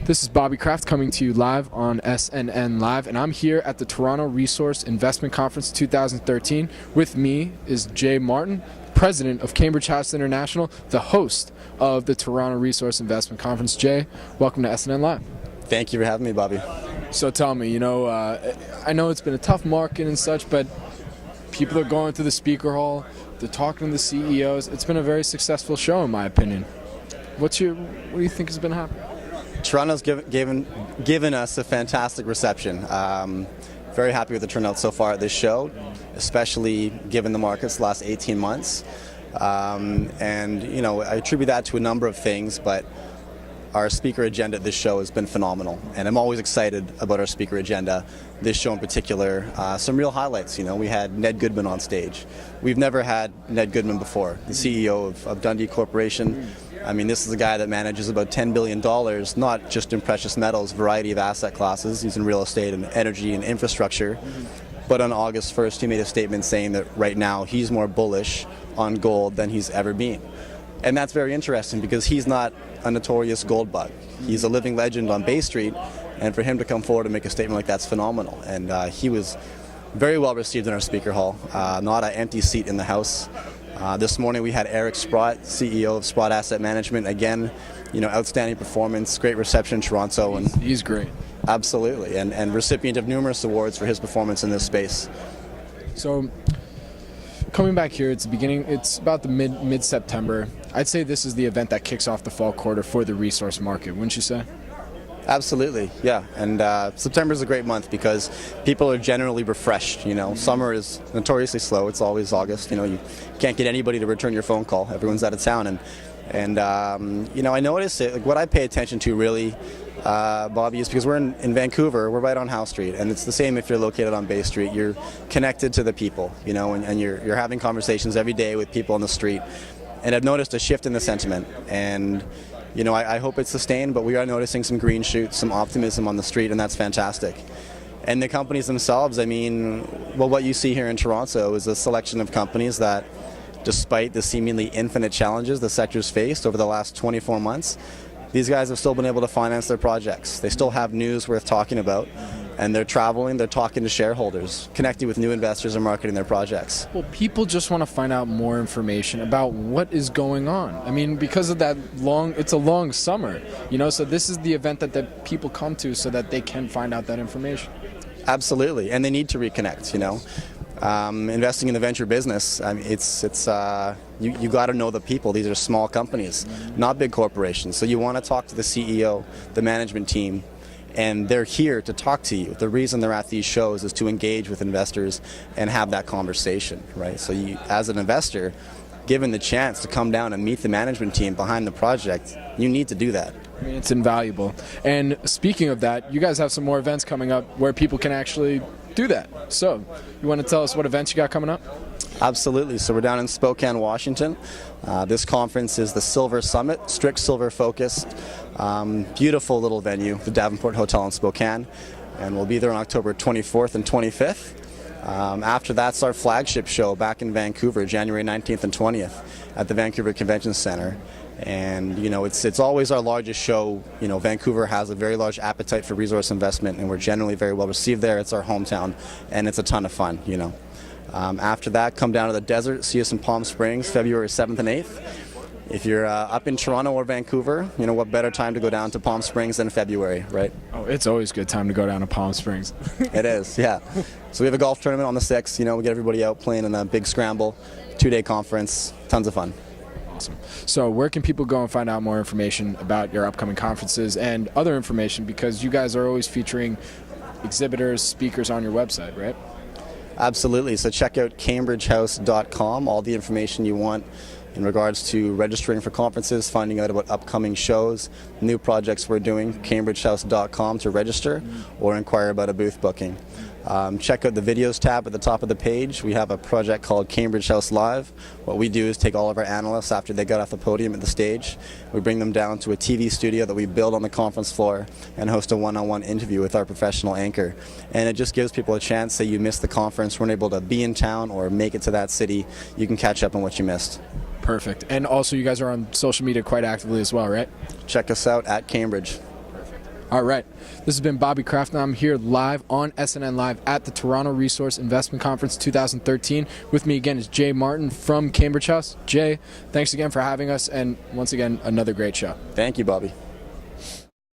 This is Bobby Kraft coming to you live on SNNLive, and I'm here at the Toronto Resource Investment Conference 2013. With me is Jay Martin, president of Cambridge House International, the host of the Toronto Resource Investment Conference. Jay, welcome to SNNLive. Thank you for having me, Bobby. So tell me, I know it's been a tough market and such, but people are going to the speaker hall, they're talking to the CEOs. It's been a very successful show, in my opinion. What do you think has been happening? Toronto's given us a fantastic reception. Very happy with the turnout so far at this show, especially given the markets the last 18 months. And I attribute that to a number of things, but our speaker agenda at this show has been phenomenal, and I'm always excited about our speaker agenda. This show in particular, some real highlights. We had Ned Goodman on stage. We've never had Ned Goodman before, the CEO of Dundee Corporation. I mean, this is a guy that manages about $10 billion, not just in precious metals, variety of asset classes. He's in real estate and energy and infrastructure. But on August 1st, he made a statement saying that right now he's more bullish on gold than he's ever been. And that's very interesting because he's not a notorious gold bug. He's a living legend on Bay Street, and for him to come forward and make a statement like that's phenomenal. And he was very well received in our speaker hall, not an empty seat in the house. This morning we had Eric Sprott, CEO of Sprott Asset Management. Again, outstanding performance, great reception in Toronto. And he's great. Absolutely, and recipient of numerous awards for his performance in this space. So, coming back here, it's about the mid-September. I'd say this is the event that kicks off the fall quarter for the resource market, wouldn't you say? Absolutely, yeah. And September is a great month because people are generally refreshed. Summer is notoriously slow. It's always August. You can't get anybody to return your phone call. Everyone's out of town, and I notice it. Like, what I pay attention to really, Bobby, is because we're in Vancouver. We're right on Howe Street, and it's the same if you're located on Bay Street. You're connected to the people, and you're having conversations every day with people on the street. And I've noticed a shift in the sentiment, and I hope it's sustained, but we are noticing some green shoots, some optimism on the street, and that's fantastic. And the companies themselves, what you see here in Toronto is a selection of companies that, despite the seemingly infinite challenges the sector's faced over the last 24 months, these guys have still been able to finance their projects. They still have news worth talking about, and they're traveling, they're talking to shareholders, connecting with new investors and marketing their projects. Well, people just want to find out more information about what is going on. Because of that it's a long summer, so this is the event that people come to so that they can find out that information. Absolutely, and they need to reconnect, investing in the venture business, you got to know the people. These are small companies, not big corporations. So you want to talk to the CEO, the management team, and they're here to talk to you. The reason they're at these shows is to engage with investors and have that conversation, right? So you, as an investor, given the chance to come down and meet the management team behind the project, you need to do that. It's invaluable. And speaking of that, you guys have some more events coming up where people can actually do that. So, you want to tell us what events you got coming up? Absolutely. So we're down in Spokane, Washington. This conference is the Silver Summit, strict silver focused. Beautiful little venue, the Davenport Hotel in Spokane. And we'll be there on October 24th and 25th. After that's our flagship show back in Vancouver, January 19th and 20th at the Vancouver Convention Center. And it's always our largest show. Vancouver has a very large appetite for resource investment, and we're generally very well received there. It's our hometown, and it's a ton of fun. After that, come down to the desert, see us in Palm Springs, February 7th and 8th. If you're up in Toronto or Vancouver, what better time to go down to Palm Springs than February, right? Oh, it's always a good time to go down to Palm Springs. It is, yeah. So we have a golf tournament on the 6th. We get everybody out playing in a big scramble, 2-day conference, tons of fun. Awesome. So where can people go and find out more information about your upcoming conferences and other information, because you guys are always featuring exhibitors, speakers on your website, right? Absolutely. So check out cambridgehouse.com, all the information you want in regards to registering for conferences, finding out about upcoming shows, new projects we're doing, cambridgehouse.com to register or inquire about a booth booking. Check out the videos tab at the top of the page. We have a project called Cambridge House Live. What we do is take all of our analysts after they got off the podium at the stage. We bring them down to a TV studio that we build on the conference floor and host a one-on-one interview with our professional anchor. And it just gives people a chance, say you missed the conference, weren't able to be in town or make it to that city, you can catch up on what you missed. Perfect. And also you guys are on social media quite actively as well, right? Check us out at Cambridge. Perfect. All right. This has been Bobby Kraft, and I'm here live on SNN Live at the Toronto Resource Investment Conference 2013. With me again is Jay Martin from Cambridge House. Jay, thanks again for having us, and once again, another great show. Thank you, Bobby.